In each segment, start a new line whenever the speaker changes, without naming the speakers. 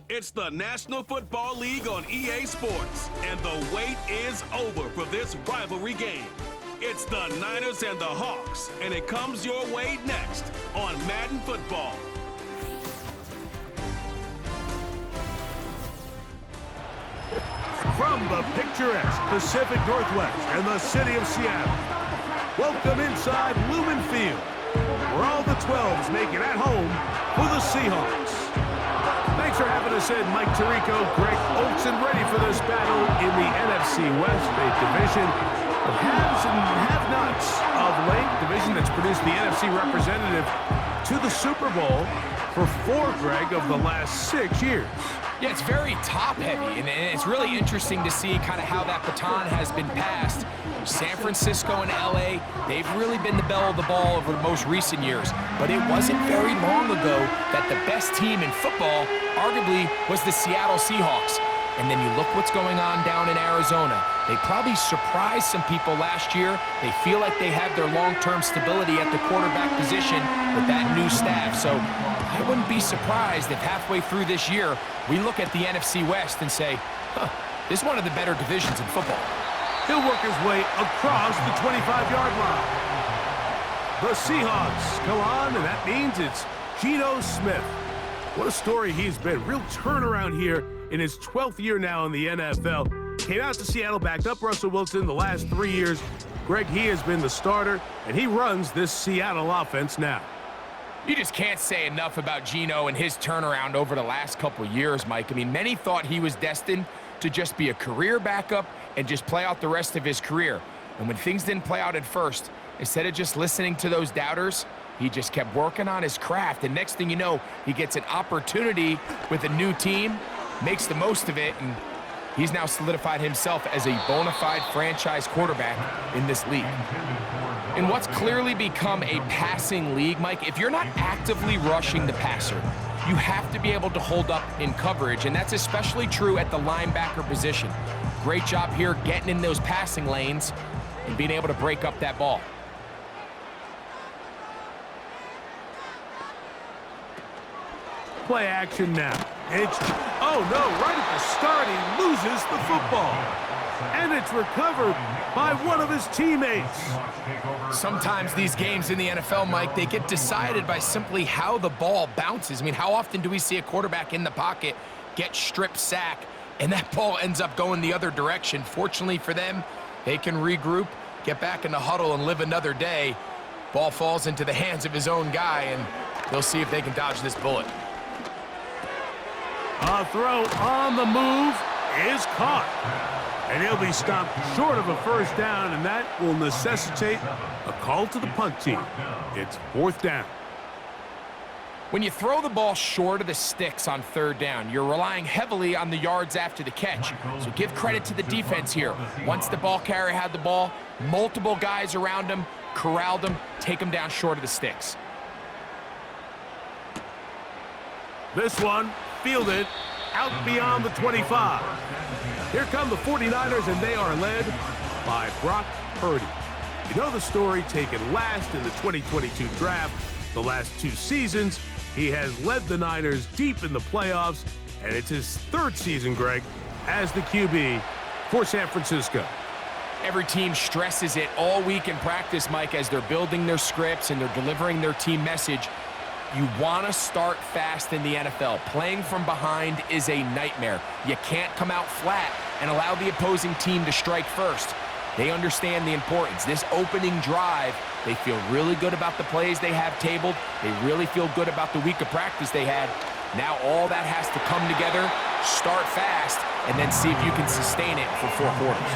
It's the National Football League on EA Sports, and the wait is over for this rivalry game. It's the Niners and the Hawks, and it comes your way next on Madden Football.
From the picturesque Pacific Northwest and the city of Seattle, welcome inside Lumen Field, where all the 12s make it at home for the Seahawks. Thanks for having us in, Mike Tirico, Greg Olson, ready for this battle in the NFC West, a division of haves and have-nots of late, division that's produced the NFC representative to the Super Bowl for 4, Greg, of the last 6 years.
Yeah, it's very top-heavy, and it's really interesting to see kind of how that baton has been passed. San Francisco and L.A., they've really been the belle of the ball over the most recent years. But it wasn't very long ago that the best team in football, arguably, was the Seattle Seahawks. And then you look what's going on down in Arizona. They probably surprised some people last year. They feel like they have their long-term stability at the quarterback position with that new staff. So I wouldn't be surprised if halfway through this year, we look at the NFC West and say, this is one of the better divisions in football.
He'll work his way across the 25-yard line. The Seahawks come on, and that means it's Geno Smith. What a story he's been. Real turnaround here in his 12th year now in the NFL. Came out to Seattle, backed up Russell Wilson the last 3 years. Greg, he has been the starter, and he runs this Seattle offense now.
You just can't say enough about Geno and his turnaround over the last couple years, Mike. I mean, many thought he was destined to just be a career backup and just play out the rest of his career. And when things didn't play out at first, instead of just listening to those doubters, he just kept working on his craft. And next thing you know, he gets an opportunity with a new team, makes the most of it, and he's now solidified himself as a bona fide franchise quarterback in this league. In what's clearly become a passing league, Mike, if you're not actively rushing the passer, you have to be able to hold up in coverage, and that's especially true at the linebacker position. Great job here getting in those passing lanes and being able to break up that ball.
Play action now. It's, oh no, right at the start, he loses the football. And it's recovered by one of his teammates.
Sometimes these games in the NFL, Mike, they get decided by simply how the ball bounces. I mean, how often do we see a quarterback in the pocket get strip sack, and that ball ends up going the other direction? Fortunately for them, they can regroup, get back in the huddle, and live another day. Ball falls into the hands of his own guy, and they'll see if they can dodge this bullet.
A throw on the move is caught. And he'll be stopped short of a first down, and that will necessitate a call to the punt team. It's 4th down.
When you throw the ball short of the sticks on 3rd down, you're relying heavily on the yards after the catch. So give credit to the defense here. Once the ball carrier had the ball, multiple guys around him, corralled him, take him down short of the sticks.
This one fielded out beyond the 25. Here come the 49ers, and they are led by Brock Purdy. You know the story, taken last in the 2022 draft. The last 2 seasons, he has led the Niners deep in the playoffs, and it's his 3rd season, Greg, as the QB for San Francisco.
Every team stresses it all week in practice, Mike, as they're building their scripts and they're delivering their team message. You want to start fast in the NFL. Playing from behind is a nightmare. You can't come out flat and allow the opposing team to strike first. They understand the importance. This opening drive, they feel really good about the plays they have tabled. They really feel good about the week of practice they had. Now all that has to come together, start fast, and then see if you can sustain it for 4 quarters.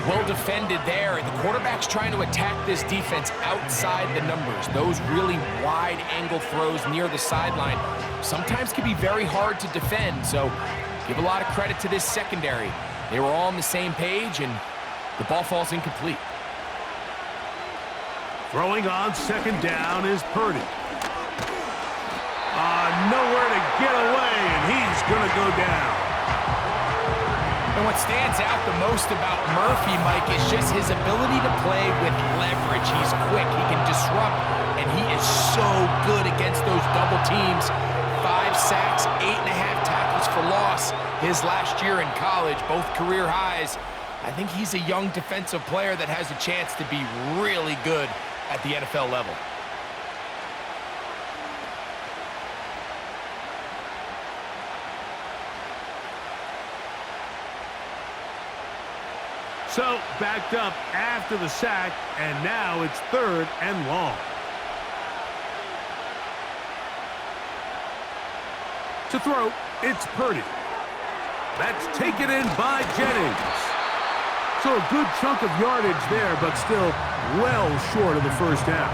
Well defended there, and the quarterback's trying to attack this defense outside the numbers. Those really wide angle throws near the sideline sometimes can be very hard to defend, so give a lot of credit to this secondary. They were all on the same page, and the ball falls incomplete.
Throwing on 2nd down is Purdy. Nowhere to get away, and he's going to go down.
And what stands out the most about Murphy, Mike, is just his ability to play with leverage. He's quick, he can disrupt, and he is so good against those double teams. 5 sacks, 8.5 tackles. his last year in college, both career highs. I think he's a young defensive player that has a chance to be really good at the NFL level.
So, backed up after the sack, and now it's 3rd and long. To throw, it's Purdy. That's taken in by Jennings. So a good chunk of yardage there, but still well short of the first down.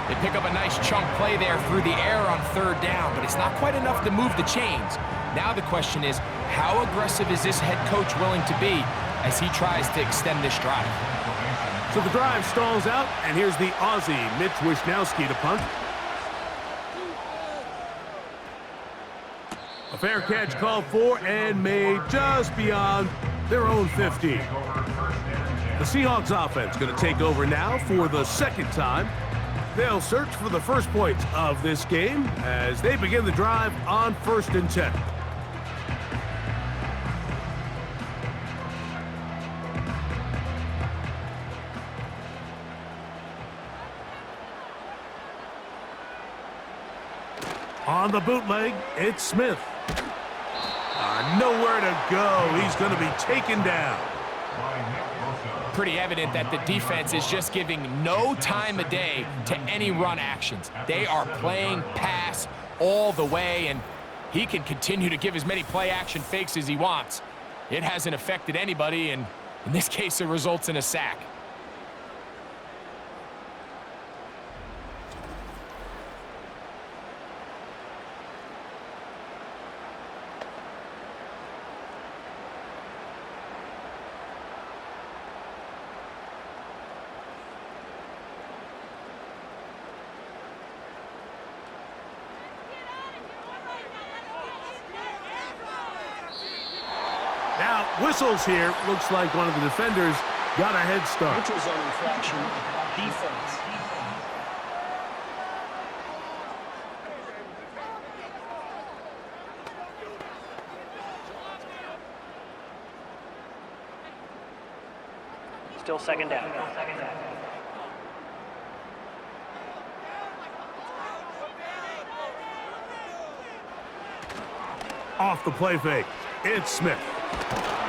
They pick up a nice chunk play there through the air on 3rd down, but it's not quite enough to move the chains. Now the question is, how aggressive is this head coach willing to be as he tries to extend this drive?
So the drive stalls out, and here's the Aussie, Mitch Wishnowski, to punt. A fair catch called for and made just beyond their own 50. The Seahawks offense going to take over now for the 2nd time. They'll search for the first points of this game as they begin the drive on 1st and 10. On the bootleg, it's Smith. Nowhere to go. He's going to be taken down.
Pretty evident that the defense is just giving no time of day to any run actions. They are playing pass all the way, and he can continue to give as many play-action fakes as he wants. It hasn't affected anybody, and in this case, it results in a sack.
Now, whistles here. Looks like one of the defenders got a head start.
Whistles on infraction defense. Still 2nd down.
Off the play fake, it's Smith.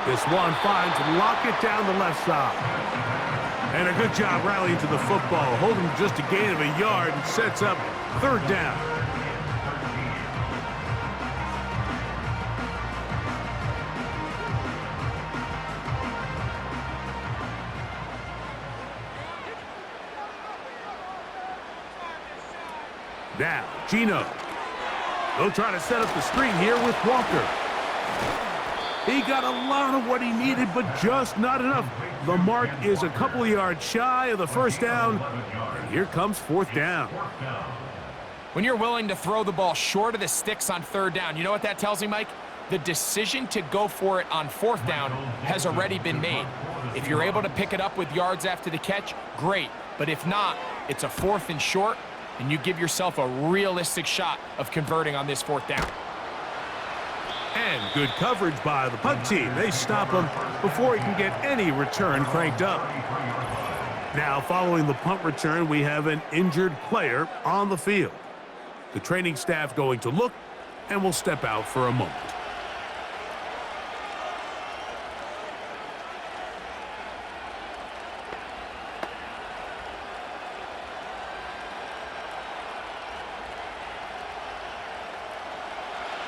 This one finds Lockett down the left side. And a good job rallying to the football, holding just a gain of a yard and sets up 3rd down. Now, Gino. They'll try to set up the screen here with Walker. He got a lot of what he needed, but just not enough. The mark is a couple of yards shy of the first down, and here comes 4th down.
When you're willing to throw the ball short of the sticks on 3rd down, you know what that tells me, Mike? The decision to go for it on 4th down has already been made. If you're able to pick it up with yards after the catch, great. But if not, it's a 4th and short, and you give yourself a realistic shot of converting on this 4th down.
And good coverage by the punt team. They stop him before he can get any return cranked up. Now, following the punt return, we have an injured player on the field. The training staff going to look, and will step out for a moment.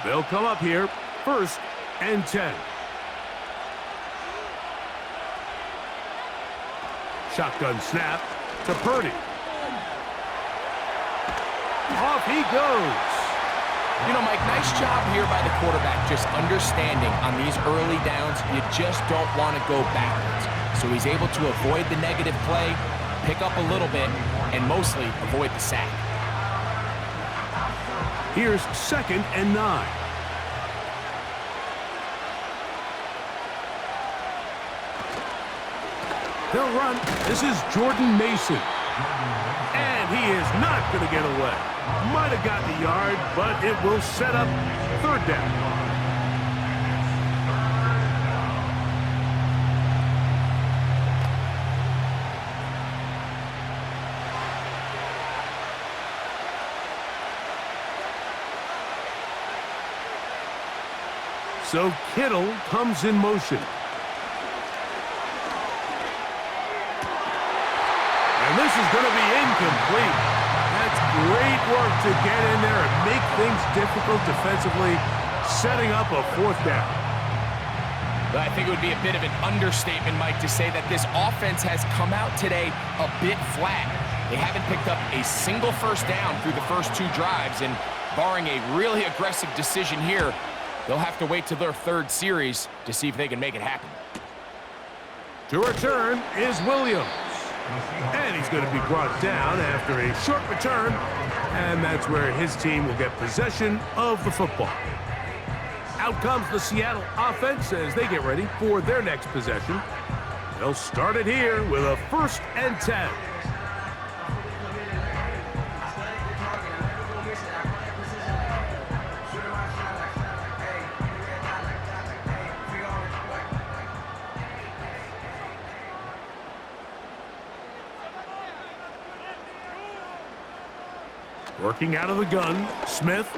They'll come up here, 1st and 10. Shotgun snap to Purdy. Off he goes.
You know, Mike, nice job here by the quarterback, just understanding on these early downs, you just don't want to go backwards. So he's able to avoid the negative play, pick up a little bit, and mostly avoid the sack.
Here's 2nd and 9. They'll run. This is Jordan Mason. And he is not going to get away. Might have gotten a yard, but it will set up 3rd down. So Kittle comes in motion. And this is going to be incomplete. That's great work to get in there and make things difficult defensively, setting up a fourth down.
I think it would be a bit of an understatement, Mike, to say that this offense has come out today a bit flat. They haven't picked up a single first down through the first two drives, and barring a really aggressive decision here, they'll have to wait till their third series to see if they can make it happen.
To return is Williams. And he's going to be brought down after a short return, and that's where his team will get possession of the football. Out comes the Seattle offense as they get ready for their next possession. They'll start it here with a 1st and 10. Working out of the gun, Smith.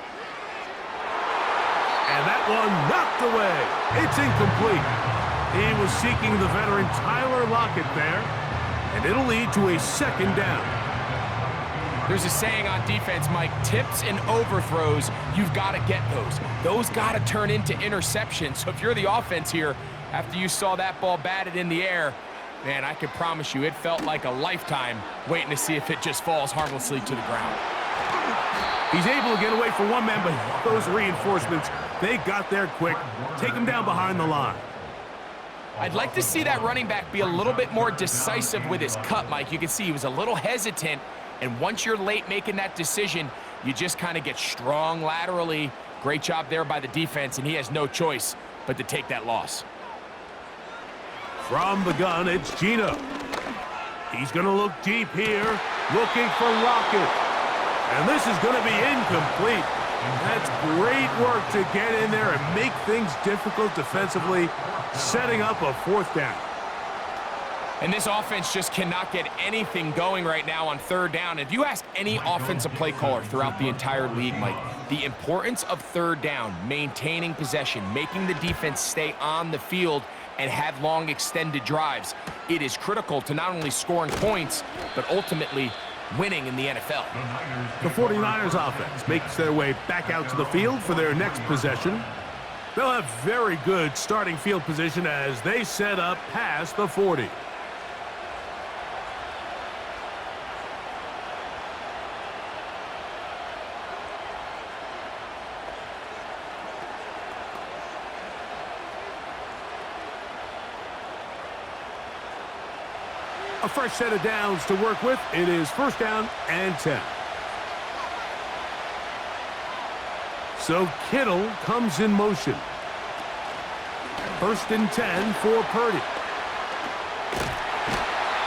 And that one knocked away. It's incomplete. He was seeking the veteran Tyler Lockett there, and it'll lead to a 2nd down.
There's a saying on defense, Mike, tips and overthrows, you've got to get those. Those got to turn into interceptions. So if you're the offense here, after you saw that ball batted in the air, man, I can promise you it felt like a lifetime waiting to see if it just falls harmlessly to the ground.
He's able to get away for one man, but those reinforcements, they got there quick. Take him down behind the line.
I'd like to see that running back be a little bit more decisive with his cut, Mike. You can see he was a little hesitant, and once you're late making that decision, you just kind of get strong laterally. Great job there by the defense, and he has no choice but to take that loss.
From the gun, it's Gino. He's going to look deep here, looking for Lockett. And this is going to be incomplete. That's great work to get in there and make things difficult defensively, setting up a 4th down.
And this offense just cannot get anything going right now on 3rd down. If you ask any offensive play caller throughout the entire league, Mike, the importance of 3rd down, maintaining possession, making the defense stay on the field and have long extended drives, it is critical to not only scoring points, but ultimately winning in the NFL.
The 49ers offense makes their way back out to the field for their next possession. They'll have very good starting field position as they set up past the 40. A fresh set of downs to work with. It is 1st down and 10. So Kittle comes in motion. 1st and 10 for Purdy.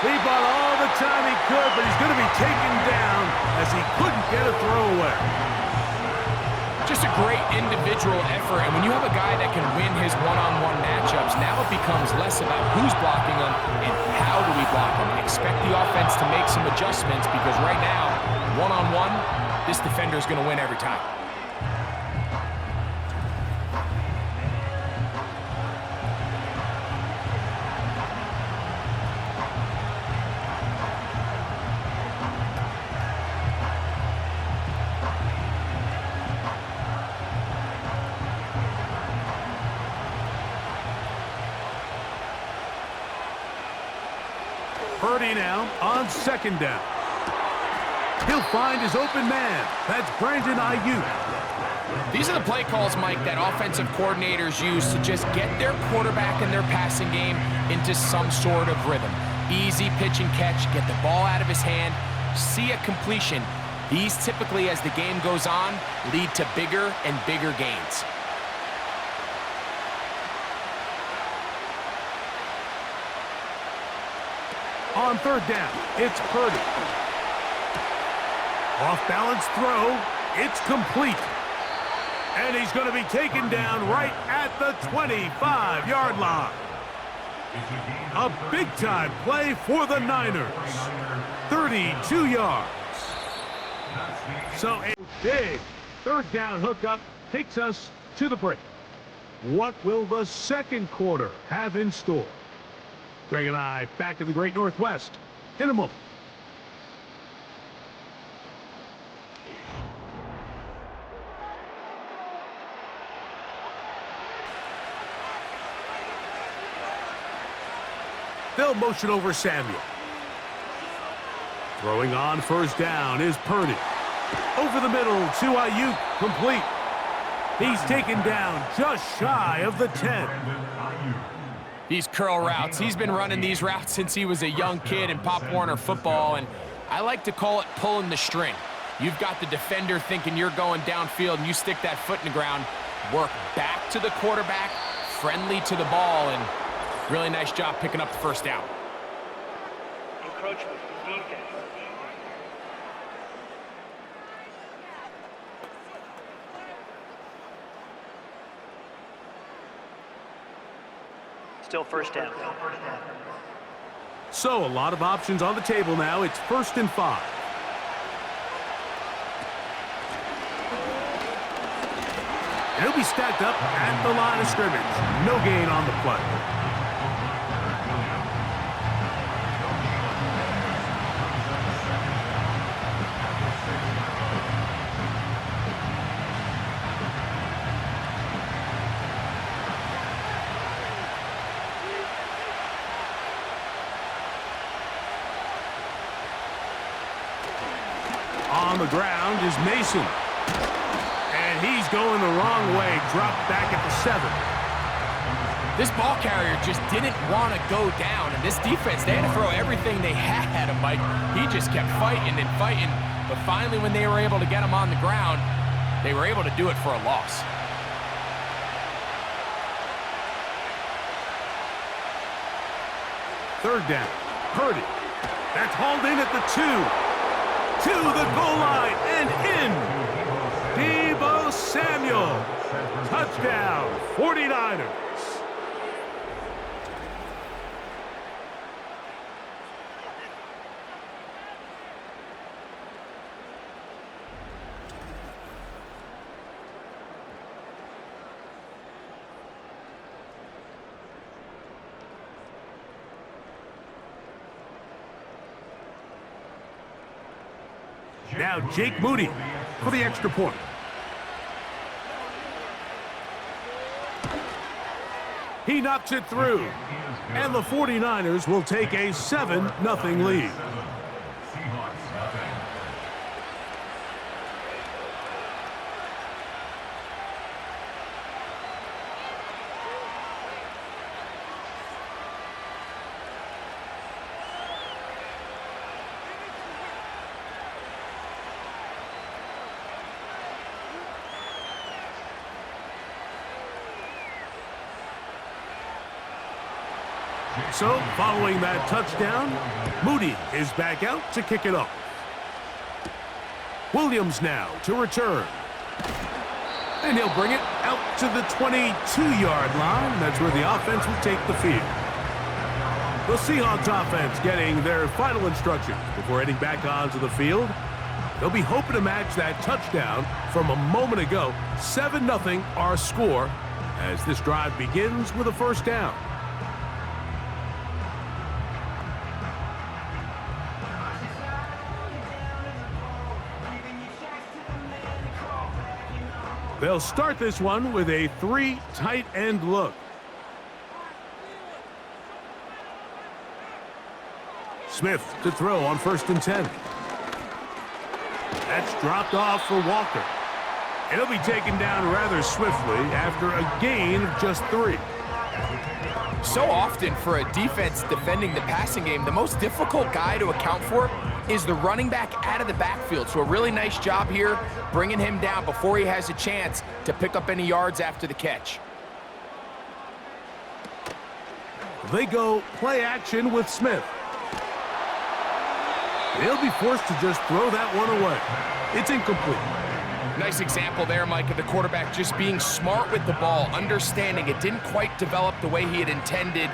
He bought all the time he could, but he's going to be taken down as he couldn't get a throwaway.
Just a great individual effort, and when you have a guy that can win his one-on-one matchups, now it becomes less about who's blocking him and how do we block him. Expect the offense to make some adjustments because right now, one-on-one, this defender is going to win every time.
Purdy now on 2nd down. He'll find his open man. That's Brandon Ayuk.
These are the play calls, Mike, that offensive coordinators use to just get their quarterback and their passing game into some sort of rhythm. Easy pitch and catch, get the ball out of his hand, see a completion. These typically, as the game goes on, lead to bigger and bigger gains.
On 3rd down, it's Purdy. Off-balance throw, it's complete. And he's going to be taken down right at the 25-yard line. A big-time play for the Niners. 32 yards. So a big 3rd down hookup takes us to the break. What will the second quarter have in store? Greg and I back to the Great Northwest in a moment. They'll motion over Samuel. Throwing on first down is Purdy. Over the middle to Ayuk, complete. He's taken down just shy of the 10.
These curl routes, he's been running these routes since he was a young kid in Pop Warner football, and I like to call it pulling the string. You've got the defender thinking you're going downfield, and you stick that foot in the ground, work back to the quarterback, friendly to the ball, and really nice job picking up the first down.
Encroachment, defense. Still first down.
So a lot of options on the table now. It's 1st and 5. And he'll be stacked up at the line of scrimmage. No gain on the play. On the ground is Mason. And he's going the wrong way. Dropped back at the 7.
This ball carrier just didn't want to go down. And this defense, they had to throw everything they had at him, Mike. He just kept fighting and fighting. But finally, when they were able to get him on the ground, they were able to do it for a loss.
Third down. Purdy. That's hauled in at the 2. To the goal line and in. Deebo Samuel. Touchdown, 49ers. Now Jake Moody for the extra point. He knocks it through. And the 49ers will take a 7-0 lead. So, following that touchdown, Moody is back out to kick it off. Williams now to return. And he'll bring it out to the 22-yard line. That's where the offense will take the field. The Seahawks offense getting their final instructions before heading back onto the field. They'll be hoping to match that touchdown from a moment ago. 7-0 our score as this drive begins with a first down. They'll start this one with a 3 tight end look. Smith to throw on 1st and 10. That's dropped off for Walker. And he'll be taken down rather swiftly after a gain of just 3.
So often for a defense defending the passing game, the most difficult guy to account for is the running back out of the backfield. So a really nice job here bringing him down before he has a chance to pick up any yards after the catch.
They go play action with Smith. They'll be forced to just throw that one away. It's incomplete.
Nice example there, Mike, of the quarterback just being smart with the ball, understanding it didn't quite develop the way he had intended.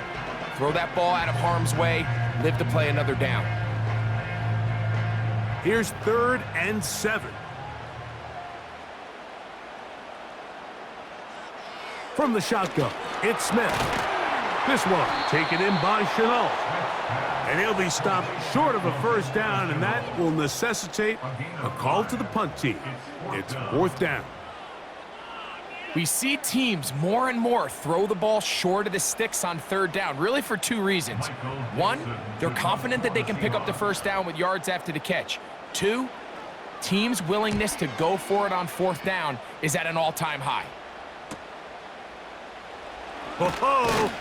Throw that ball out of harm's way, live to play another down.
Here's 3rd and 7. From the shotgun, it's Smith. This one taken in by Chenault. And he'll be stopped short of a first down, and that will necessitate a call to the punt team. It's 4th down.
We see teams more and more throw the ball short of the sticks on 3rd down, really for 2 reasons. 1, they're confident that they can pick up the first down with yards after the catch. 2, teams' willingness to go for it on 4th down is at an all-time high.
Oh,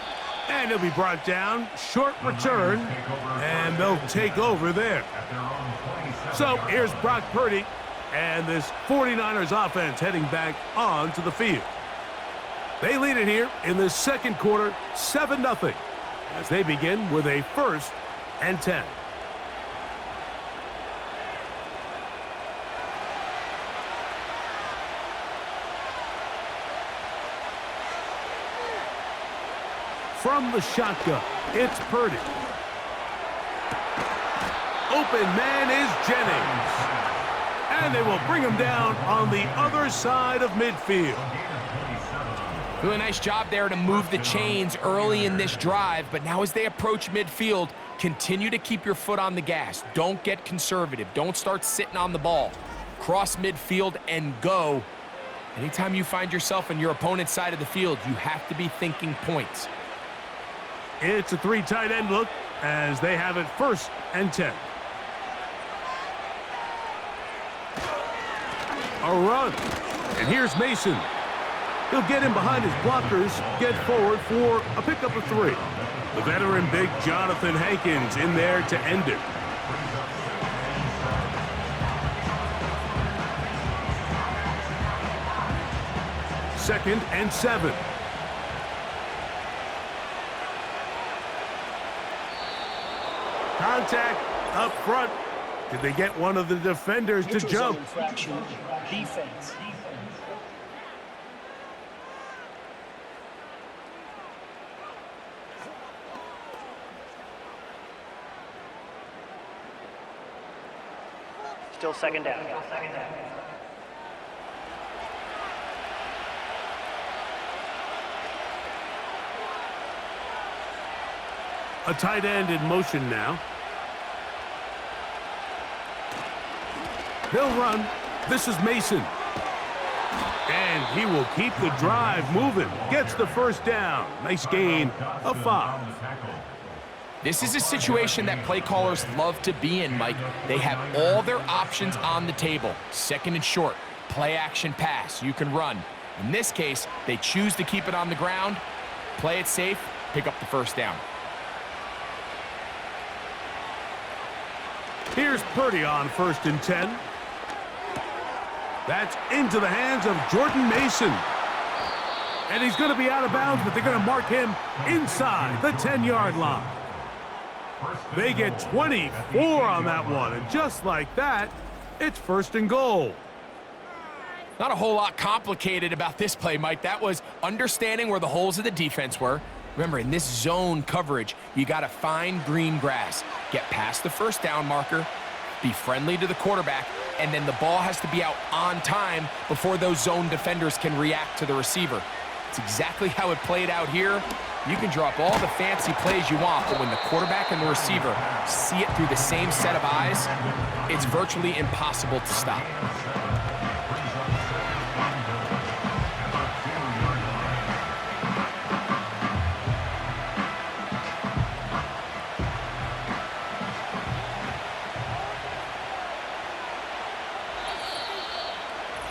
and he'll be brought down. Short return, and they'll take over there. So here's Brock Purdy, and this 49ers offense heading back onto the field. They lead it here in the 2nd quarter, 7-0, as they begin with a 1st and 10. From the shotgun, it's Purdy. Open man is Jennings. And they will bring him down on the other side of midfield.
Really nice job there to move the chains early in this drive, but now as they approach midfield, continue to keep your foot on the gas. Don't get conservative. Don't start sitting on the ball. Cross midfield and go. Anytime you find yourself on your opponent's side of the field, you have to be thinking points.
It's a 3 tight end look as they have it 1st and 10. A run. And here's Mason. He'll get in behind his blockers, get forward for a pickup of 3. The veteran big Jonathan Hankins in there to end it. Second and 7. Contact up front. Did they get one of the defenders to jump?
Infraction. Defense. Still 2nd down.
A tight end in motion now. They'll run. This is Mason. And he will keep the drive moving. Gets the first down. Nice gain of 5.
This is a situation that play callers love to be in, Mike. They have all their options on the table. 2nd and short, play action pass. You can run. In this case, they choose to keep it on the ground, play it safe, pick up the first down.
Here's Purdy on 1st and 10. That's into the hands of Jordan Mason. And he's going to be out of bounds, but they're going to mark him inside the 10-yard line. They get 24 on that one, and just like that, it's 1st and goal.
Not a whole lot complicated about this play, Mike. That was understanding where the holes of the defense were. Remember, in this zone coverage, you got to find green grass. Get past the first down marker, be friendly to the quarterback, and then the ball has to be out on time before those zone defenders can react to the receiver. It's exactly how it played out here. You can drop all the fancy plays you want, but when the quarterback and the receiver see it through the same set of eyes, it's virtually impossible to stop.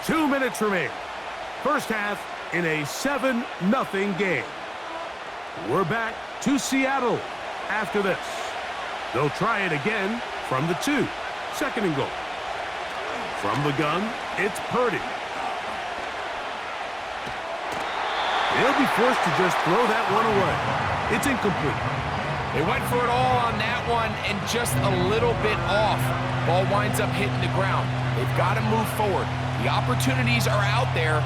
Two minutes remain. First half in a 7-0 game. We're back to Seattle after this. They'll try it again from the 2. 2nd and goal. From the gun, it's Purdy. They'll be forced to just throw that one away. It's incomplete.
They went for it all on that one and just a little bit off. Ball winds up hitting the ground. They've got to move forward. The opportunities are out there.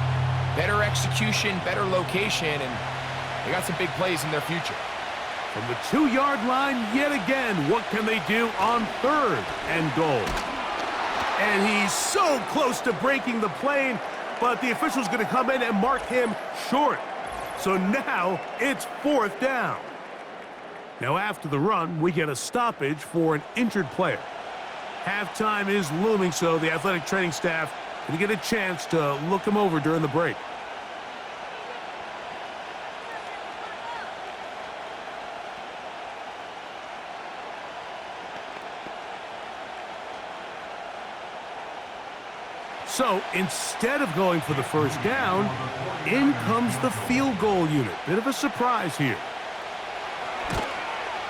Better execution, better location, and they got some big plays in their future.
From the 2-yard line yet again, what can they do on 3rd and goal? And he's so close to breaking the plane, but the official's going to come in and mark him short. So now it's 4th down. Now after the run, we get a stoppage for an injured player. Halftime is looming, so the athletic training staff going to get a chance to look him over during the break. So instead of going for the first down, in comes the field goal unit. Bit of a surprise here.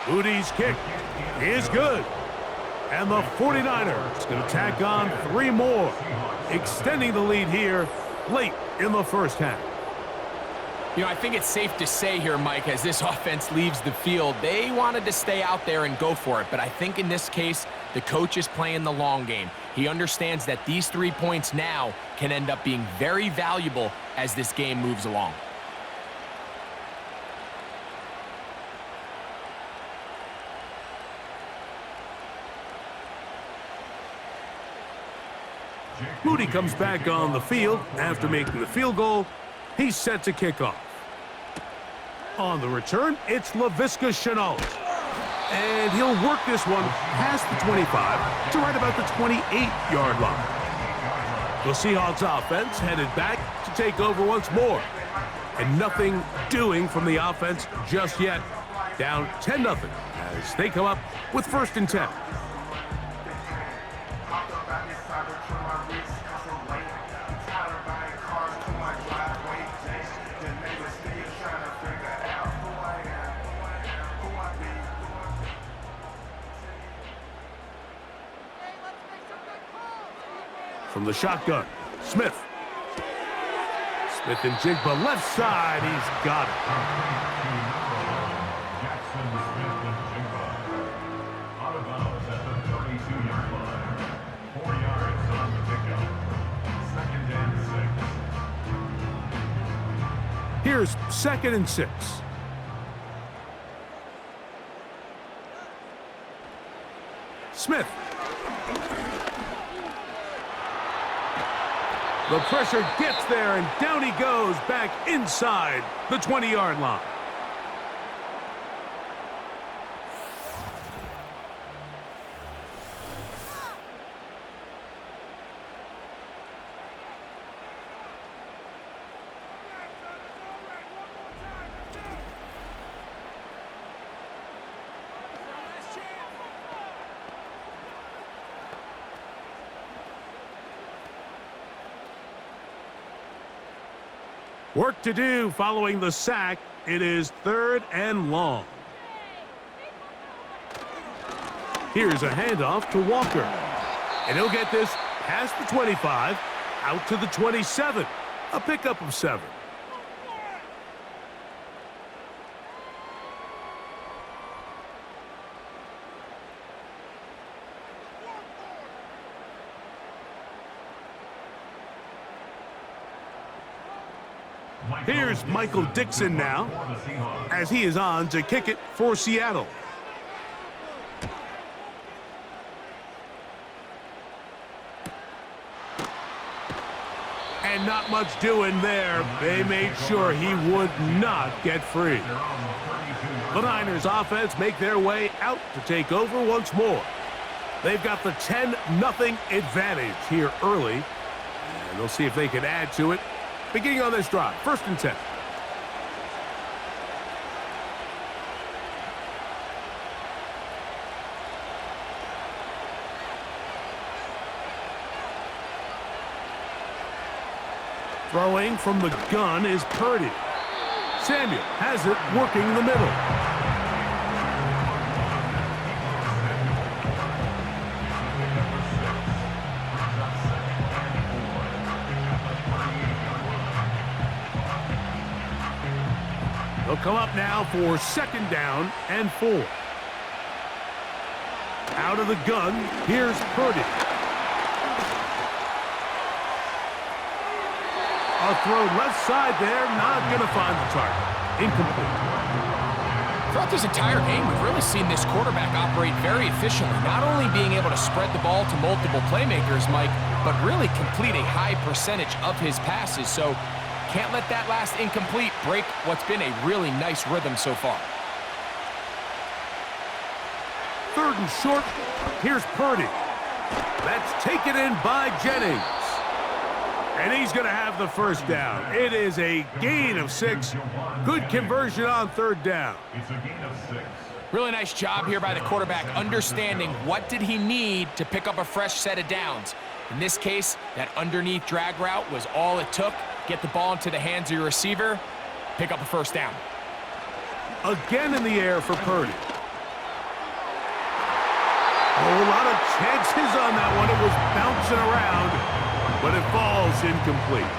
Moody's kick is good. And the 49ers going to tack on 3 more, extending the lead here late in the first half.
You know, I think it's safe to say here, Mike, as this offense leaves the field, they wanted to stay out there and go for it. But I think in this case, the coach is playing the long game. He understands that these 3 points now can end up being very valuable as this game moves along.
Moody comes back on the field after making the field goal. He's set to kick off. On the return, it's Laviska Shenault. And he'll work this one past the 25 to right about the 28-yard line. The Seahawks offense headed back to take over once more. And nothing doing from the offense just yet. Down 10-0 as they come up with 1st and 10. From the shotgun, Smith. Smith and Jigba left side. He's got it.
Jackson Smith and Jigba out of bounds at the 32-yard line. 4 yards on the pickup. 2nd and 6.
Here's 2nd and 6. Smith. The pressure gets there, and down he goes back inside the 20-yard line. Work to do following the sack. It is 3rd and long. Here's a handoff to Walker. And he'll get this past the 25, out to the 27. A pickup of 7. Here's Michael Dixon now, as he is on to kick it for Seattle. And not much doing there. They made sure he would not get free. The Niners offense make their way out to take over once more. They've got the 10-0 advantage here early, and they'll see if they can add to it. Beginning on this drive, 1st and 10. Throwing from the gun is Purdy. Samuel has it working the middle. They'll come up now for 2nd down and 4. Out of the gun, here's Purdy. A throw left side there, not going to find the target. Incomplete.
Throughout this entire game, we've really seen this quarterback operate very efficiently, not only being able to spread the ball to multiple playmakers, Mike, but really complete a high percentage of his passes. So Can't let that last incomplete break what's been a really nice rhythm so far.
3rd and short. Here's Purdy. That's taken in by Jennings. And he's going to have the first down. It is a gain of 6. Good conversion on 3rd down.
It's a gain of 6.
Really nice job here by the quarterback, understanding what did he need to pick up a fresh set of downs. In this case, that underneath drag route was all it took. Get the ball into the hands of your receiver, pick up a first down.
Again in the air for Purdy. Oh, a lot of chances on that one. It was bouncing around, but it falls incomplete.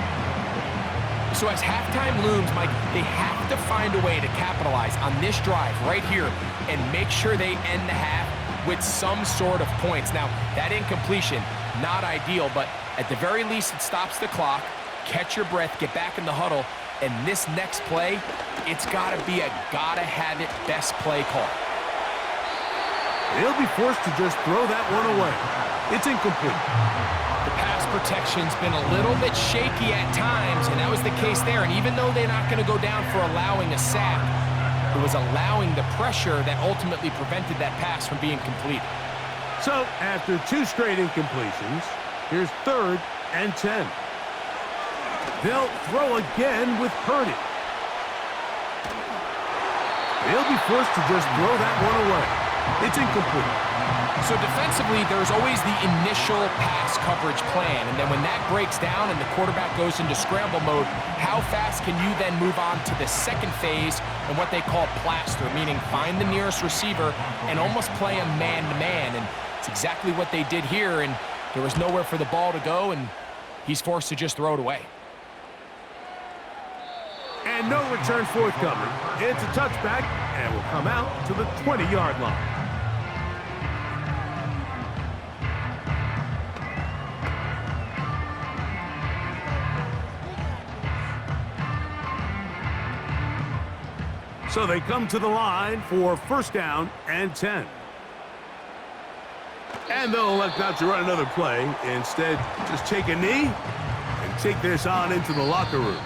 So as halftime looms, Mike, they have to find a way to capitalize on this drive right here and make sure they end the half with some sort of points. Now, that incompletion, not ideal, but at the very least it stops the clock. Catch your breath, get back in the huddle, and this next play, it's got to be a gotta-have-it best play call.
They'll be forced to just throw that one away. It's incomplete.
The pass protection's been a little bit shaky at times, and that was the case there. And even though they're not going to go down for allowing a sack, it was allowing the pressure that ultimately prevented that pass from being completed.
So, after 2 straight incompletions, here's 3rd and 10. They'll throw again with Purdy. They'll be forced to just throw that one away. It's incomplete.
So defensively, there's always the initial pass coverage plan, and then when that breaks down and the quarterback goes into scramble mode, how fast can you then move on to the second phase and what they call plaster, meaning find the nearest receiver and almost play a man-to-man, and it's exactly what they did here, and there was nowhere for the ball to go, and he's forced to just throw it away.
And no return forthcoming. It's a touchback, and will come out to the 20-yard line. So they come to the line for 1st down and 10. And they'll elect not to run another play. Instead, just take a knee and take this on into the locker room.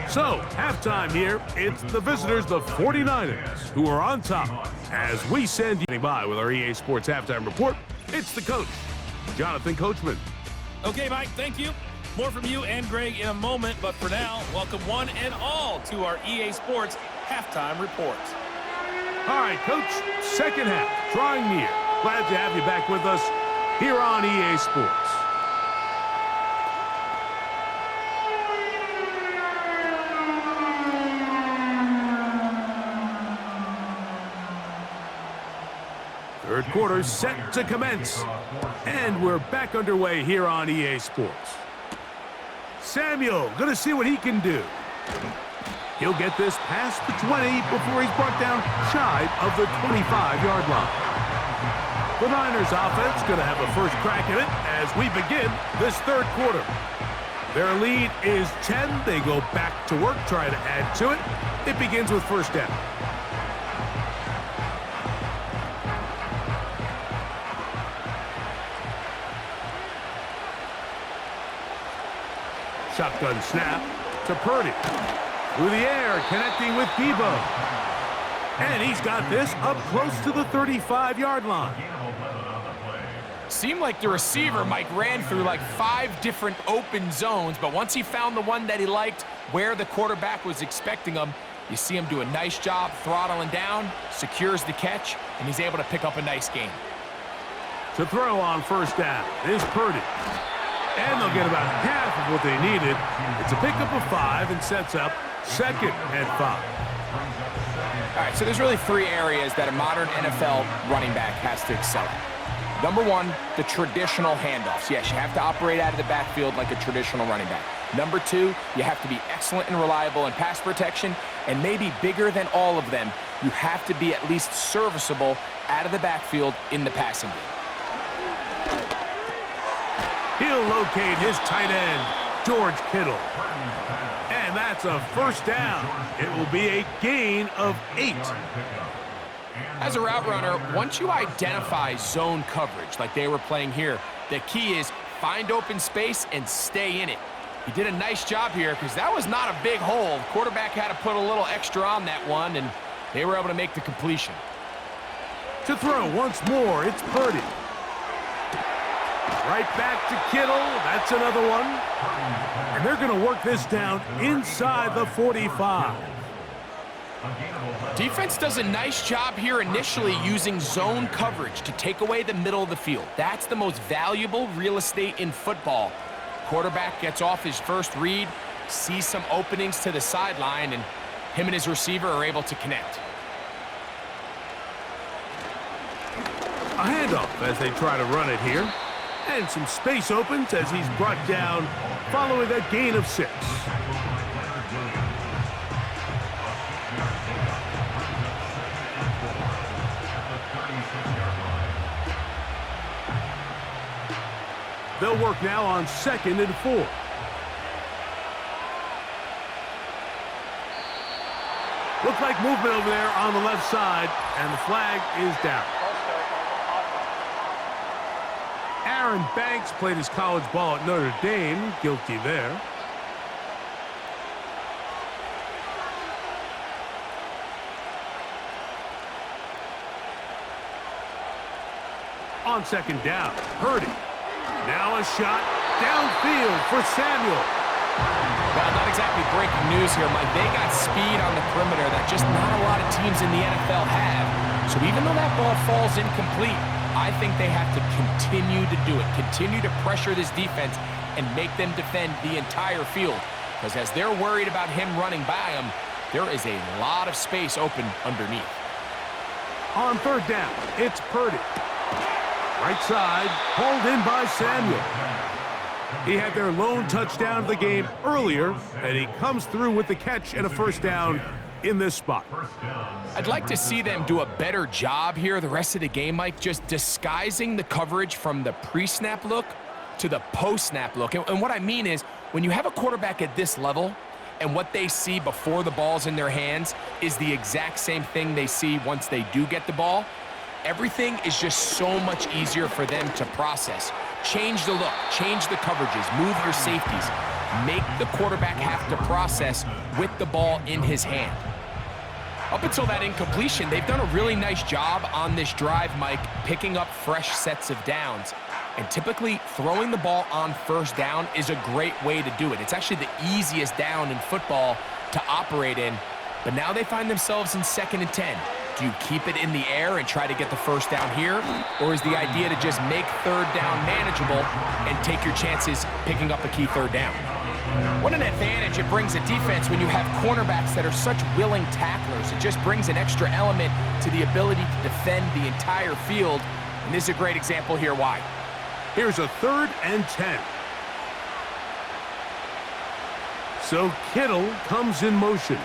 So, halftime here, it's the visitors, the 49ers, who are on top. As we send you by with our EA Sports Halftime Report, it's the coach, Jonathan Coachman.
Okay, Mike, thank you. More from you and Greg in a moment, but for now, welcome one and all to our EA Sports Halftime Report.
All right, Coach, 2nd half, drawing near. Glad to have you back with us here on EA Sports. Third quarter set to commence. And we're back underway here on EA Sports. Samuel, gonna see what he can do. He'll get this past the 20 before he's brought down shy of the 25-yard line. The Niners offense gonna have a first crack at it as we begin this 3rd quarter. Their lead is 10. They go back to work, try to add to it. It begins with 1st down. Shotgun snap to Purdy. Through the air, connecting with Debo. And he's got this up close to the 35-yard line.
Seemed like the receiver, Mike, ran through like 5 different open zones, but once he found the one that he liked, where the quarterback was expecting him, you see him do a nice job throttling down, secures the catch, and he's able to pick up a nice gain.
To throw on 1st down is Purdy. And they'll get about half of what they needed. It's a pickup of 5 and sets up 2nd and 5.
All right, so there's really 3 areas that a modern NFL running back has to excel at. Number 1, the traditional handoffs. Yes, you have to operate out of the backfield like a traditional running back. Number 2, you have to be excellent and reliable in pass protection, and maybe bigger than all of them, you have to be at least serviceable out of the backfield in the passing game.
He'll locate his tight end, George Kittle. And that's a 1st down. It will be a gain of 8.
As a route runner, once you identify zone coverage like they were playing here, the key is find open space and stay in it. He did a nice job here because that was not a big hole. Quarterback had to put a little extra on that one, and they were able to make the completion.
To throw once more, it's Purdy. Right back to Kittle. That's another one. And they're going to work this down inside the 45.
Defense does a nice job here initially using zone coverage to take away the middle of the field. That's the most valuable real estate in football. Quarterback gets off his first read, sees some openings to the sideline, and him and his receiver are able to connect.
A handoff as they try to run it here. And some space opens as he's brought down following a gain of 6. They'll work now on 2nd and 4. Looks like movement over there on the left side, and the flag is down. Aaron Banks played his college ball at Notre Dame. Guilty there. On 2nd down, Purdy. Now a shot downfield for Samuel.
Well, not exactly breaking news here, Mike. They got speed on the perimeter that just not a lot of teams in the NFL have. So even though that ball falls incomplete, I think they have to continue to do it. Continue to pressure this defense and make them defend the entire field. Because as they're worried about him running by them, there is a lot of space open underneath.
On 3rd down, it's Purdy. Right side, hauled in by Samuel. He had their lone touchdown of the game earlier, and he comes through with the catch and a 1st down in this spot.
I'd like to see them do a better job here the rest of the game, Mike, just disguising the coverage from the pre-snap look to the post-snap look. And what I mean is, when you have a quarterback at this level, and what they see before the ball's in their hands is the exact same thing they see once they do get the ball, everything is just so much easier for them to process. Change the look, change the coverages, move your safeties. Make the quarterback have to process with the ball in his hand. Up until that incompletion, they've done a really nice job on this drive, Mike, picking up fresh sets of downs. And typically, throwing the ball on 1st down is a great way to do it. It's actually the easiest down in football to operate in. But now they find themselves in 2nd and 10. Do you keep it in the air and try to get the 1st down here? Or is the idea to just make 3rd down manageable and take your chances picking up a key 3rd down? What an advantage it brings a defense when you have cornerbacks that are such willing tacklers. It just brings an extra element to the ability to defend the entire field. And this is a great example here why.
Here's a 3rd and 10. So Kittle comes in motion.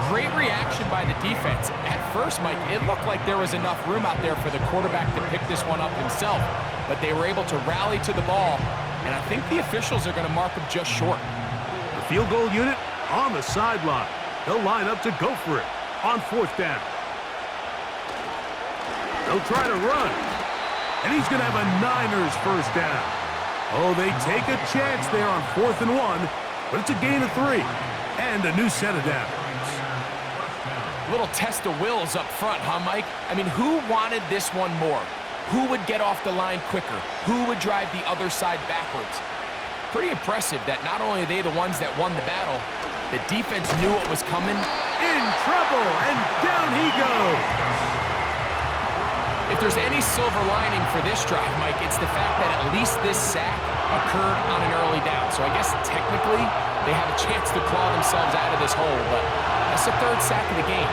Great reaction by the defense. At first, Mike, it looked like there was enough room out there for the quarterback to pick this one up himself, but they were able to rally to the ball, and I think the officials are going to mark him just short.
The field goal unit on the sideline. They'll line up to go for it on 4th down. They'll try to run, and he's going to have a Niners 1st down. Oh, they take a chance there on 4th and 1, but it's a gain of 3 and a new set of downs.
Little test of wills up front, huh, Mike? I mean, who wanted this one more? Who would get off the line quicker? Who would drive the other side backwards? Pretty impressive that not only are they the ones that won the battle, the defense knew what was coming.
In trouble, and down he goes.
If there's any silver lining for this drive, Mike, it's the fact that at least this sack occurred on an early down. So I guess technically they have a chance to claw themselves out of this hole, but that's the 3rd sack of the game.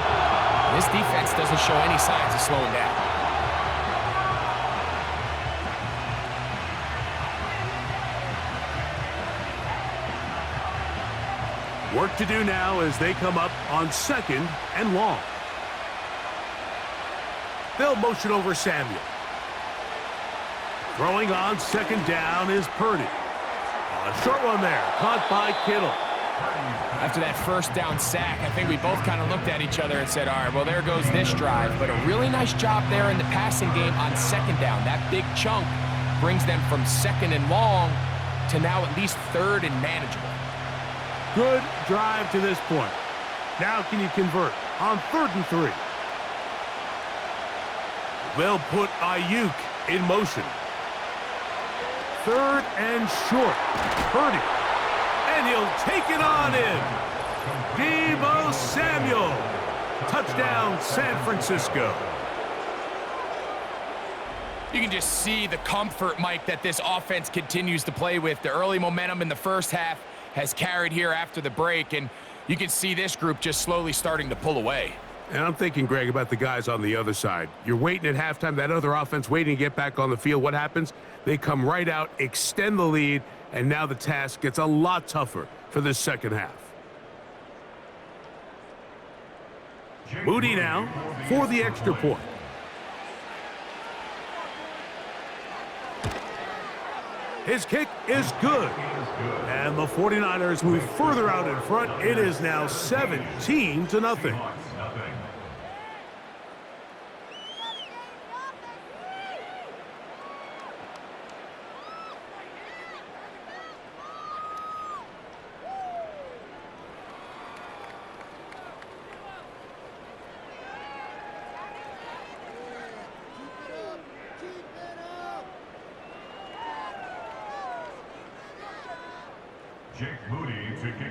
This defense doesn't show any signs of slowing down.
Work to do now as they come up on 2nd and long. They'll motion over Samuel. Throwing on 2nd down is Purdy. A short one there, caught by Kittle.
After that first down sack, I think we both kind of looked at each other and said, all right, well, there goes this drive. But a really nice job there in the passing game on second down. That big chunk brings them from second and long to now at least third and manageable.
Good drive to this point. Now can you convert on 3rd and 3? They'll put Ayuk in motion. 3rd and short. Purdy. And he'll take it on in. Deebo Samuel. Touchdown, San Francisco.
You can just see the comfort, Mike, that this offense continues to play with. The early momentum in the first half has carried here after the break, and you can see this group just slowly starting to pull away.
And I'm thinking, Greg, about the guys on the other side. You're waiting at halftime, that other offense waiting to get back on the field. What happens? They come right out, extend the lead, and now the task gets a lot tougher for this second half. Moody now for the extra point. His kick is good. And the 49ers move further out in front. It is now 17-0.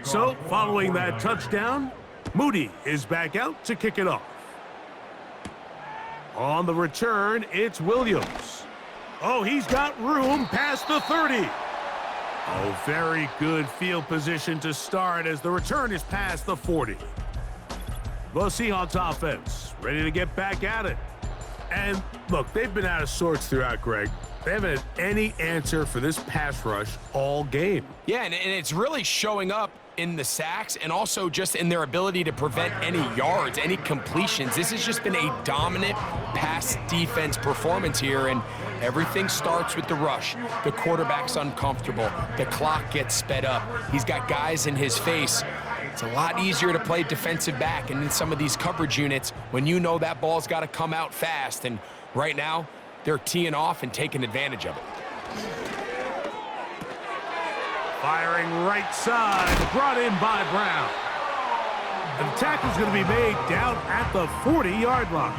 So, following that touchdown, Moody is back out to kick it off. On the return, it's Williams. Oh, he's got room past the 30. Oh, very good field position to start as the return is past the 40. The Seahawks offense ready to get back at it. And look, they've been out of sorts throughout, Greg. They haven't had any answer for this pass rush all game.
Yeah, and it's really showing up in the sacks and also just in their ability to prevent any yards, any completions. This has just been a dominant pass defense performance here, and everything starts with the rush. The quarterback's uncomfortable. The clock gets sped up. He's got guys in his face. It's a lot easier to play defensive back and in some of these coverage units when you know that ball's got to come out fast, and right now they're teeing off and taking advantage of it.
Firing right side, brought in by Brown. And the tackle's going to be made down at the 40-yard line.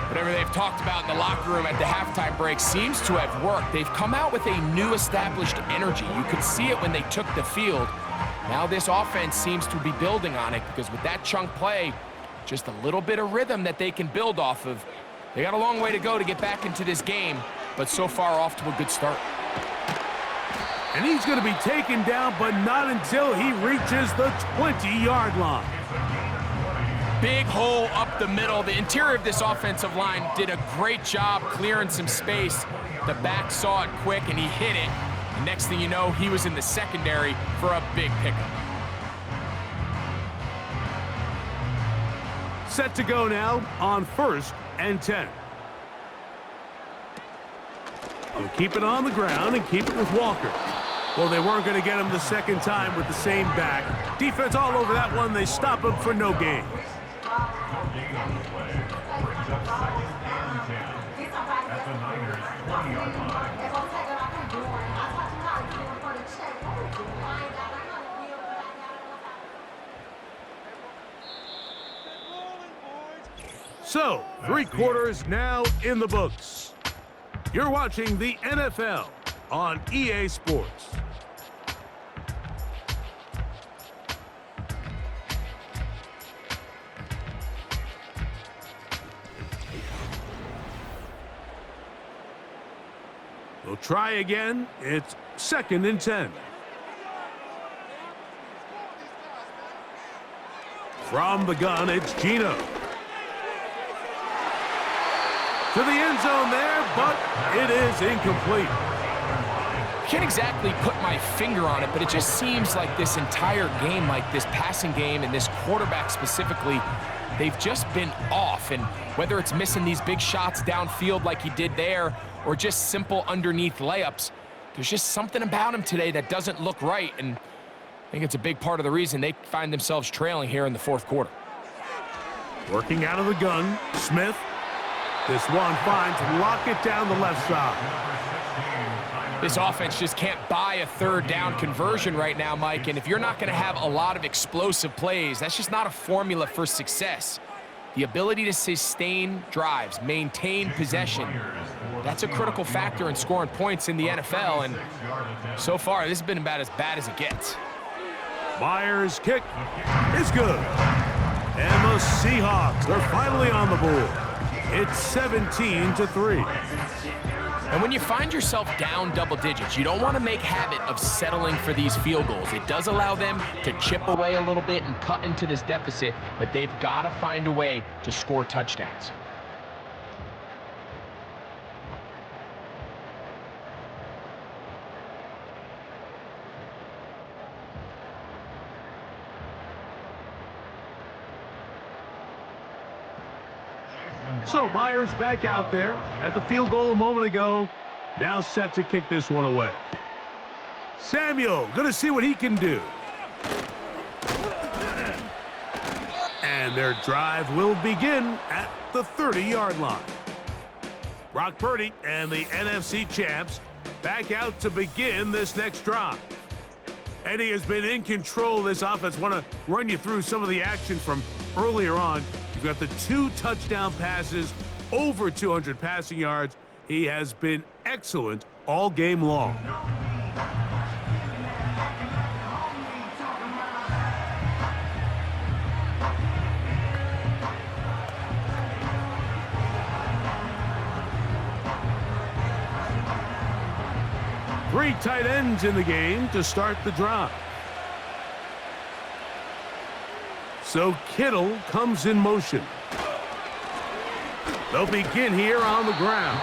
Whatever they've talked about in the locker room at the halftime break seems to have worked. They've come out with a new established energy. You could see it when they took the field. Now this offense seems to be building on it because with that chunk play, just a little bit of rhythm that they can build off of. They got a long way to go to get back into this game, but so far off to a good start.
And he's going to be taken down, but not until he reaches the 20-yard line.
Big hole up the middle. The interior of this offensive line did a great job clearing some space. The back saw it quick, and he hit it. The next thing you know, he was in the secondary for a big pickup.
Set to go now on 1st and 10. They'll keep it on the ground and keep it with Walker. Well, they weren't going to get him the second time with the same back. Defense all over that one. They stop him for no gain. So, 3 quarters now in the books. You're watching the NFL on EA Sports. We'll try again. It's 2nd and 10. From the gun, it's Gino. To the end zone there, but it is incomplete.
Can't exactly put my finger on it, but it just seems like this entire game, like this passing game and this quarterback specifically, they've just been off. And whether it's missing these big shots downfield like he did there or just simple underneath layups, there's just something about him today that doesn't look right. And I think it's a big part of the reason they find themselves trailing here in the fourth quarter.
Working out of the gun, Smith. This one finds Lockett down the left side.
This offense just can't buy a third down conversion right now, Mike, and if you're not going to have a lot of explosive plays, that's just not a formula for success. The ability to sustain drives, maintain possession, that's a critical factor in scoring points in the NFL, and so far, this has been about as bad as it gets.
Myers' kick is good. And the Seahawks are finally on the board. It's 17-3.
And when you find yourself down double digits, you don't want to make habit of settling for these field goals. It does allow them to chip away a little bit and cut into this deficit, but they've got to find a way to score touchdowns.
So Myers back out there at the field goal a moment ago. Now set to kick this one away. Samuel going to see what he can do. And their drive will begin at the 30-yard line. Brock Purdy and the NFC champs back out to begin this next drive. Eddie has been in control of this offense. Want to run you through some of the action from earlier on. You've got the 2 touchdown passes, over 200 passing yards. He has been excellent all game long. Three tight ends in the game to start the drive. So Kittle comes in motion. They'll begin here on the ground.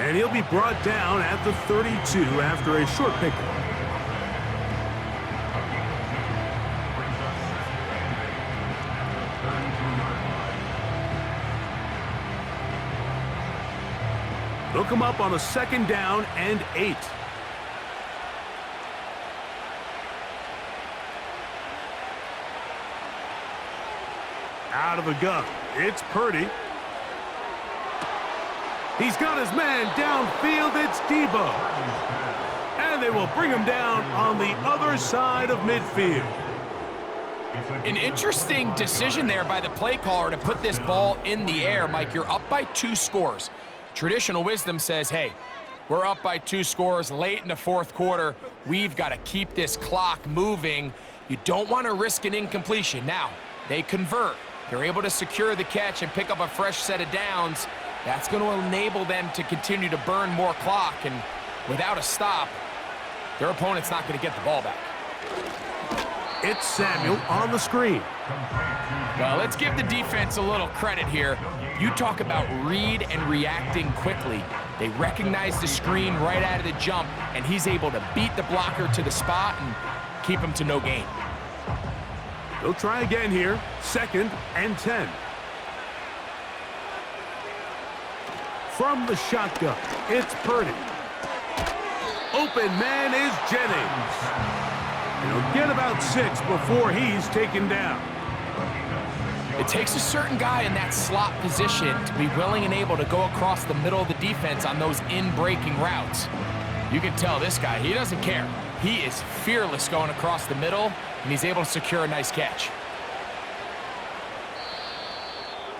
And he'll be brought down at the 32 after a short pickup. They'll come up on a 2nd down and 8. Out of the gun, it's Purdy. He's got his man downfield, it's Debo. And they will bring him down on the other side of midfield.
An interesting decision there by the play caller to put this ball in the air. Mike, you're up by 2 scores. Traditional wisdom says, hey, we're up by 2 scores late in the fourth quarter. We've got to keep this clock moving. You don't want to risk an incompletion. Now, they convert. They're able to secure the catch and pick up a fresh set of downs. That's going to enable them to continue to burn more clock, and without a stop, their opponent's not going to get the ball back.
It's Samuel on the screen.
Well, let's give the defense a little credit here. You talk about read and reacting quickly. They recognize the screen right out of the jump, and he's able to beat the blocker to the spot and keep him to no gain.
They'll try again here. 2nd and 10. From the shotgun, it's Purdy. Open man is Jennings. He'll get about 6 before he's taken down.
It takes a certain guy in that slot position to be willing and able to go across the middle of the defense on those in-breaking routes. You can tell this guy, he doesn't care. He is fearless going across the middle, and he's able to secure a nice catch.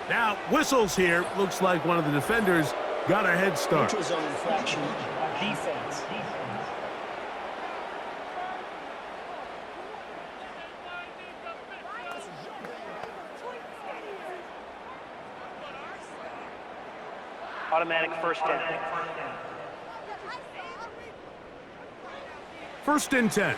Now, whistles here. Looks like one of the defenders got a head start.
Neutral zone infraction. Defense. Automatic first down.
1st and 10.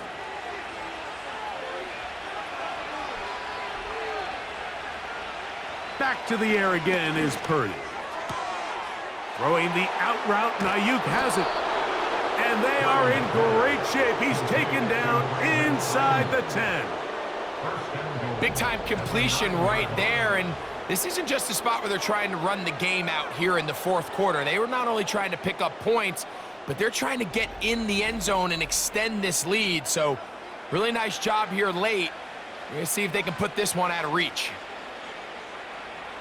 Back to the air again is Purdy. Throwing the out route, Ayuk has it. And they are in great shape. He's taken down inside the 10.
Big-time completion right there, and this isn't just a spot where they're trying to run the game out here in the fourth quarter. They were not only trying to pick up points, but they're trying to get in the end zone and extend this lead. So Really nice job here late. We're going to see if they can put this one out of reach.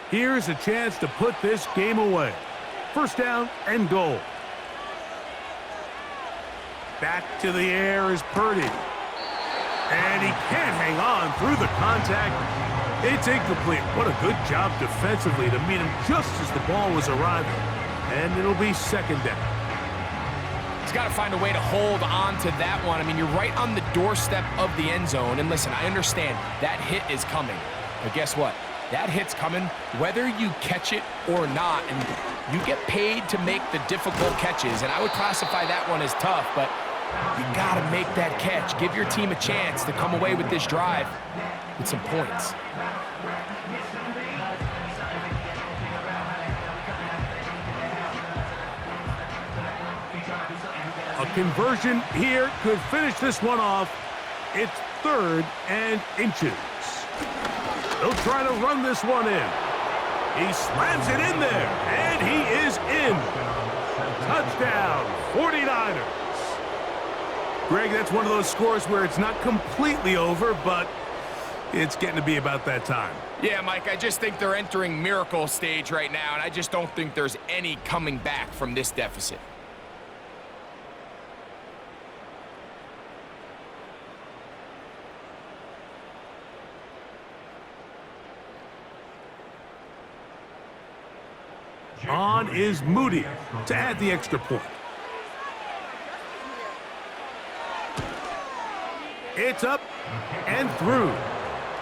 Here's a chance to put this game away. First down and goal. Back to the air is Purdy. And he can't hang on through the contact. It's incomplete. What a good job defensively to meet him just as the ball was arriving. And it'll be second down.
He's got to find a way to hold on to that one. I mean, you're right on the doorstep of the end zone. And listen, I understand that hit is coming. But guess what? That hit's coming whether you catch it or not. And you get paid to make the difficult catches. And I would classify that one as tough, but you got to make that catch. Give your team a chance to come away with this drive with some points.
A conversion here could finish this one off. It's 3rd and inches. They'll try to run this one in. He slams it in there, and he is in. Touchdown, 49ers. Greg, that's one of those scores where it's not completely over, but it's getting to be about that time.
Yeah, Mike, I just think they're entering miracle stage right now, and I just don't think there's any coming back from this deficit.
On is Moody to add the extra point. It's up and through.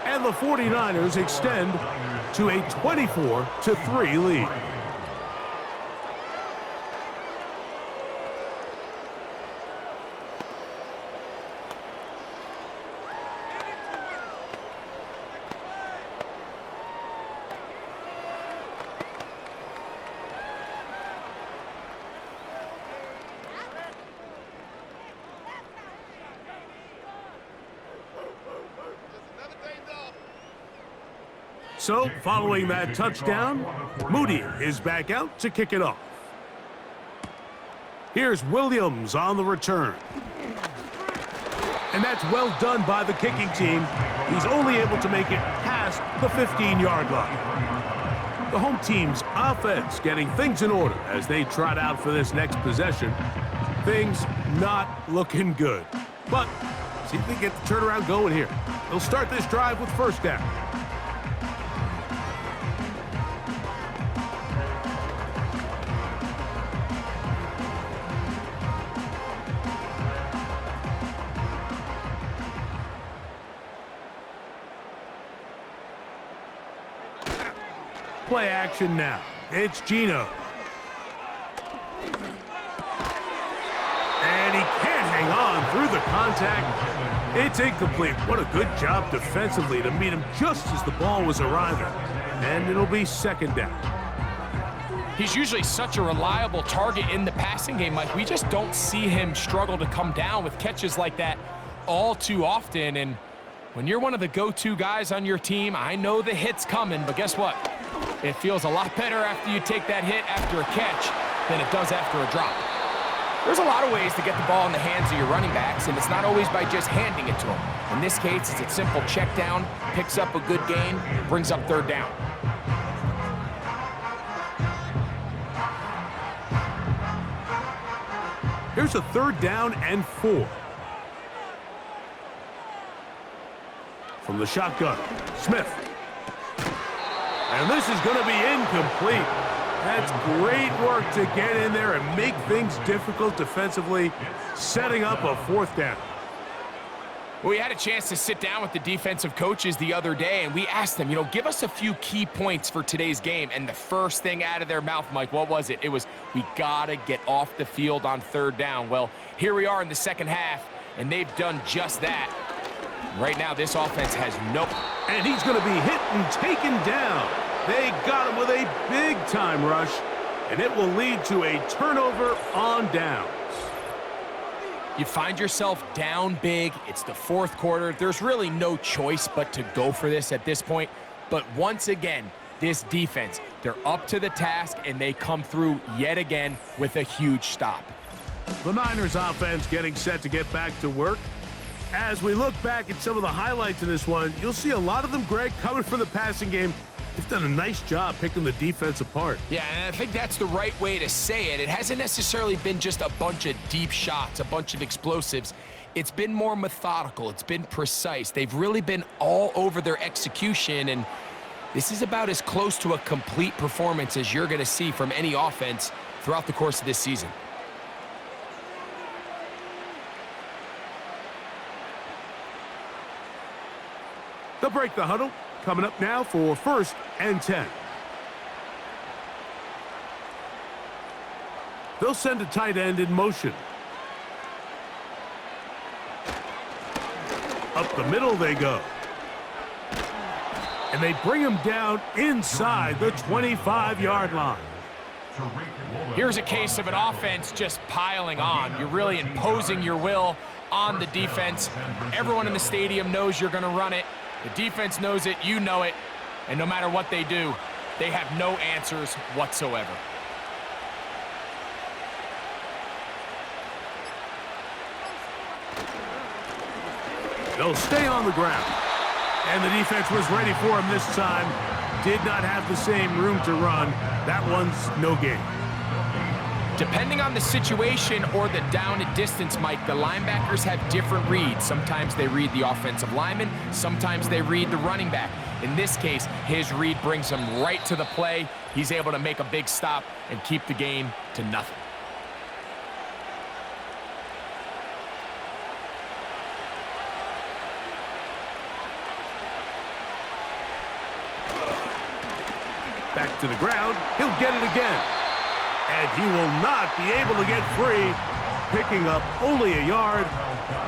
And the 49ers extend to a 24-3 lead. So, following that touchdown, Moody is back out to kick it off. Here's Williams on the return. And that's well done by the kicking team. He's only able to make it past the 15-yard line. The home team's offense getting things in order as they trot out for this next possession. Things not looking good. But see if they get the turnaround going here. They'll start this drive with first down. Play action now. It's Geno. And he can't hang on through the contact. It's incomplete. What a good job defensively to meet him just as the ball was arriving. And it'll be second down.
He's usually such a reliable target in the passing game, Mike. We just don't see him struggle to come down with catches like that all too often. And when you're one of the go-to guys on your team, I know the hit's coming, but guess what? It feels a lot better after you take that hit after a catch than it does after a drop. There's a lot of ways to get the ball in the hands of your running backs, and it's not always by just handing it to them. In this case, it's a simple check down, picks up a good gain, brings up third down.
Here's a 3rd down and 4. From the shotgun, Smith. And this is going to be incomplete. That's great work to get in there and make things difficult defensively, setting up a 4th down.
Well, we had a chance to sit down with the defensive coaches the other day, and we asked them, give us a few key points for today's game. And the first thing out of their mouth, Mike, what was it? It was, we got to get off the field on 3rd down. Well, here we are in the second half, and they've done just that. Right now, this offense has no...
And he's going to be hit and taken down. They got him with a big-time rush, and it will lead to a turnover on downs.
You find yourself down big. It's the 4th quarter. There's really no choice but to go for this at this point. But once again, this defense, they're up to the task, and they come through yet again with a huge stop.
The Niners offense getting set to get back to work. As we look back at some of the highlights in this one, you'll see a lot of them, Greg, coming from the passing game. They've done a nice job picking the defense apart.
Yeah, and I think that's the right way to say it. It hasn't necessarily been just a bunch of deep shots, a bunch of explosives. It's been more methodical. It's been precise. They've really been all over their execution, and this is about as close to a complete performance as you're going to see from any offense throughout the course of this season.
They'll break the huddle. Coming up now for 1st and 10. They'll send a tight end in motion. Up the middle they go. And they bring him down inside the 25-yard line.
Here's a case of an offense just piling on. You're really imposing your will on the defense. Everyone in the stadium knows you're going to run it. The defense knows it, you know it, and no matter what they do, they have no answers whatsoever.
They'll stay on the ground. And the defense was ready for him this time. Did not have the same room to run. That one's no gain.
Depending on the situation or the down and distance, Mike, the linebackers have different reads. Sometimes they read the offensive lineman, sometimes they read the running back. In this case, his read brings him right to the play. He's able to make a big stop and keep the game to nothing.
Back to the ground. He'll get it again. And he will not be able to get free, picking up only a yard.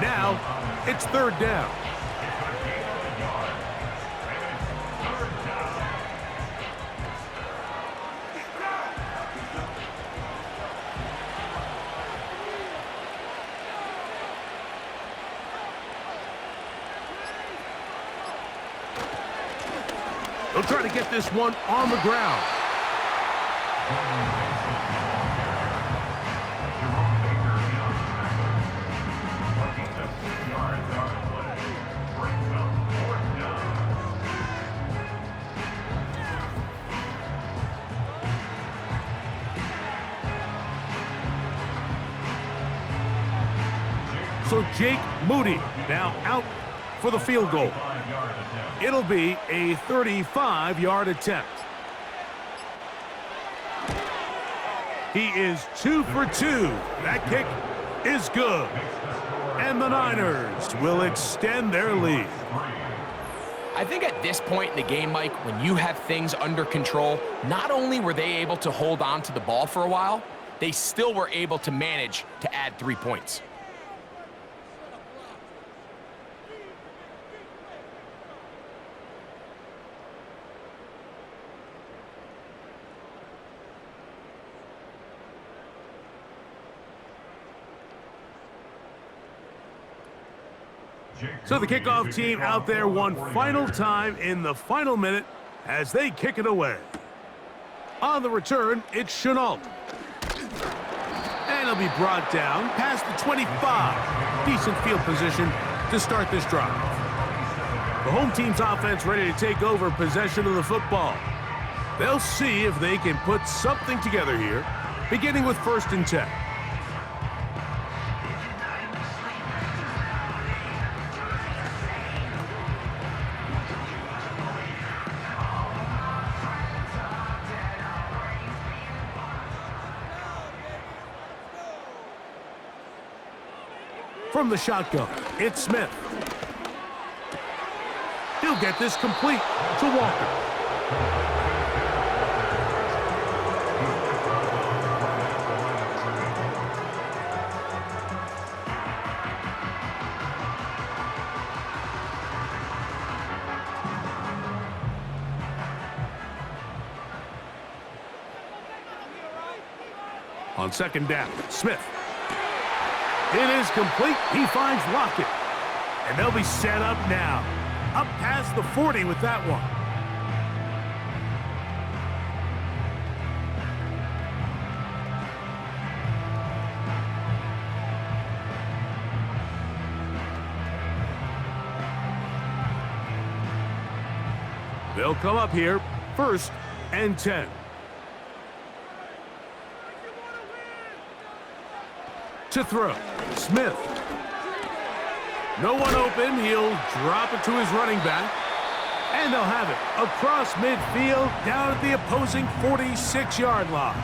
Now, it's 3rd down. They'll try to get this one on the ground. So Jake Moody now out for the field goal. It'll be a 35-yard attempt. He is 2 for 2. That kick is good. And the Niners will extend their lead.
I think at this point in the game, Mike, when you have things under control, not only were they able to hold on to the ball for a while, they still were able to manage to add 3 points.
So the kickoff team out there one final time in the final minute as they kick it away. On the return, it's Chenault. And he'll be brought down past the 25. Decent field position to start this drive. The home team's offense ready to take over possession of the football. They'll see if they can put something together here, beginning with 1st and 10. From the shotgun, it's Smith. He'll get this complete to Walker. On 2nd down, Smith. It is complete. He finds Lockett. And they'll be set up now. Up past the 40 with that one. They'll come up here, 1st and 10. To throw, Smith. No one open, he'll drop it to his running back. And they'll have it across midfield down at the opposing 46-yard line.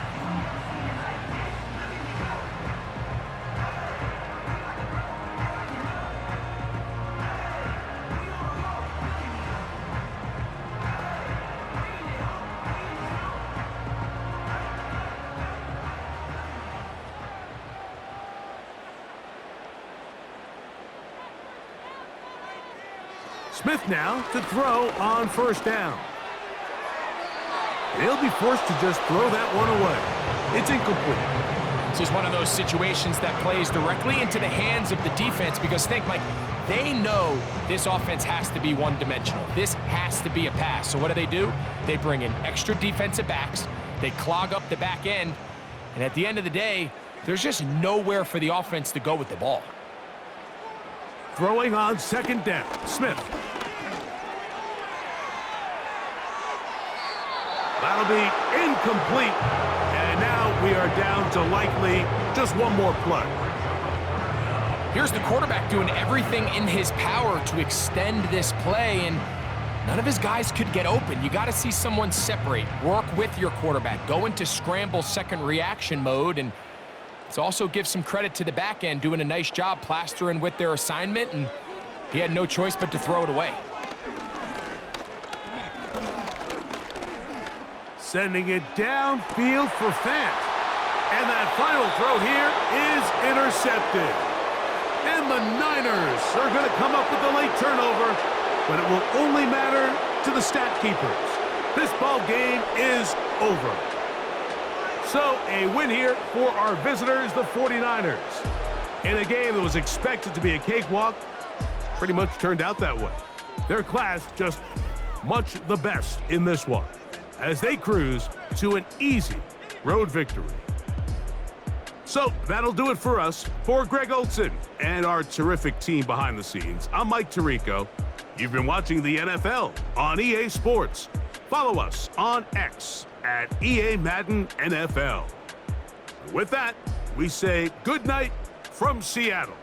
Smith now to throw on 1st down. He'll be forced to just throw that one away. It's incomplete.
This is one of those situations that plays directly into the hands of the defense because think, Mike, they know this offense has to be one-dimensional. This has to be a pass. So what do? They bring in extra defensive backs. They clog up the back end. And at the end of the day, there's just nowhere for the offense to go with the ball.
Throwing on 2nd down, Smith. That'll be incomplete. And now we are down to likely just one more play.
Here's the quarterback doing everything in his power to extend this play, and none of his guys could get open. You got to see someone separate, work with your quarterback, go into scramble second reaction mode, and let's also give some credit to the back end doing a nice job plastering with their assignment, and he had no choice but to throw it away.
Sending it downfield for Fant. And that final throw here is intercepted. And the Niners are going to come up with a late turnover, but it will only matter to the stat keepers. This ball game is over. So a win here for our visitors, the 49ers. In a game that was expected to be a cakewalk, pretty much turned out that way. Their class just much the best in this one, as they cruise to an easy road victory. So that'll do it for us. For Greg Olson and our terrific team behind the scenes, I'm Mike Tirico. You've been watching the NFL on EA Sports. Follow us on X at EA Madden NFL. With that, we say good night from Seattle.